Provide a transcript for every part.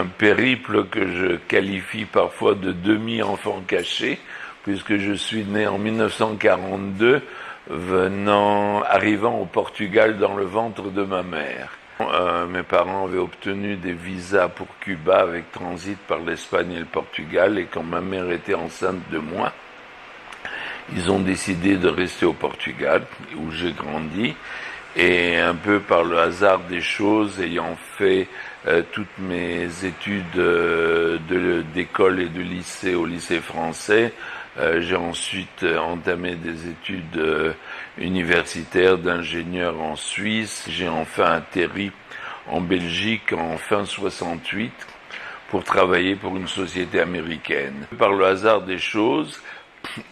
un périple que je qualifie parfois de demi-enfant caché, puisque je suis né en 1942, arrivant au Portugal dans le ventre de ma mère. Mes parents avaient obtenu des visas pour Cuba avec transit par l'Espagne et le Portugal, et quand ma mère était enceinte de moi, ils ont décidé de rester au Portugal, où j'ai grandi, et un peu par le hasard des choses, ayant fait toutes mes études d'école et de lycée au lycée français, j'ai ensuite entamé des études universitaires d'ingénieur en Suisse. J'ai enfin atterri en Belgique en fin 68 pour travailler pour une société américaine. Par le hasard des choses,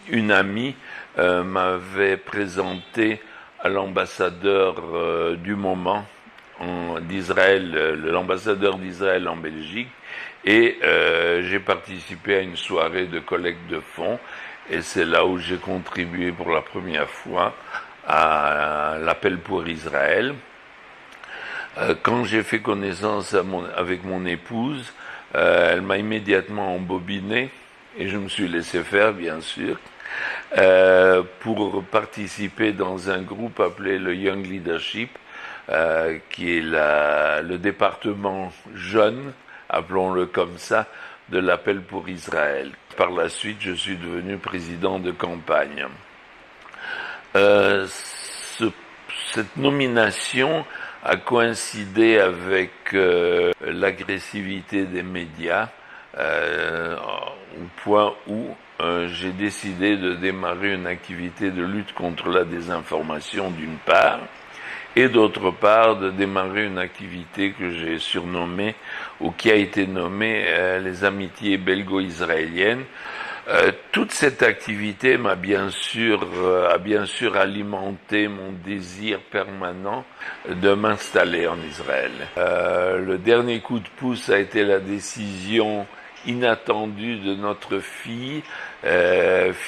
une amie m'avait présenté à l'ambassadeur du moment d'Israël, l'ambassadeur d'Israël en Belgique, et j'ai participé à une soirée de collecte de fonds, et c'est là où j'ai contribué pour la première fois à l'appel pour Israël. Quand j'ai fait connaissance avec mon épouse, elle m'a immédiatement embobiné, et je me suis laissé faire, bien sûr, pour participer dans un groupe appelé le Young Leadership, qui est le département jeune, appelons-le comme ça, de l'appel pour Israël. Par la suite, je suis devenu président de campagne. Cette nomination a coïncidé avec l'agressivité des médias, au point où j'ai décidé de démarrer une activité de lutte contre la désinformation d'une part, et d'autre part de démarrer une activité que j'ai surnommée, ou qui a été nommée les amitiés belgo-israéliennes. Toute cette activité a bien sûr alimenté mon désir permanent de m'installer en Israël. Le dernier coup de pouce a été la décision inattendue de notre fille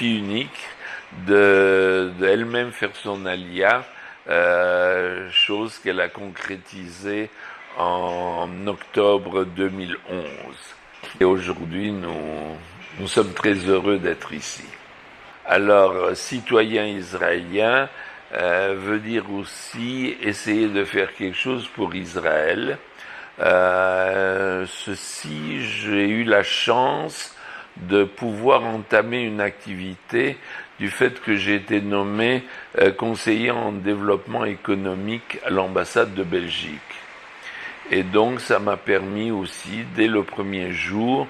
unique, de elle-même faire son alia, chose qu'elle a concrétisée en octobre 2011. Et aujourd'hui, nous sommes très heureux d'être ici. Alors, citoyen israélien veut dire aussi essayer de faire quelque chose pour Israël. J'ai eu la chance de pouvoir entamer une activité du fait que j'ai été nommé conseiller en développement économique à l'ambassade de Belgique. Et donc ça m'a permis aussi, dès le premier jour,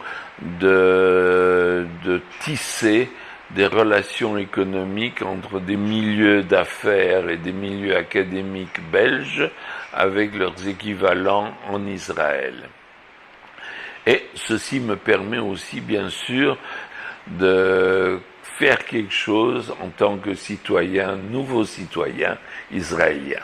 de tisser des relations économiques entre des milieux d'affaires et des milieux académiques belges avec leurs équivalents en Israël. Et ceci me permet aussi, bien sûr, de faire quelque chose en tant que citoyen, nouveau citoyen israélien.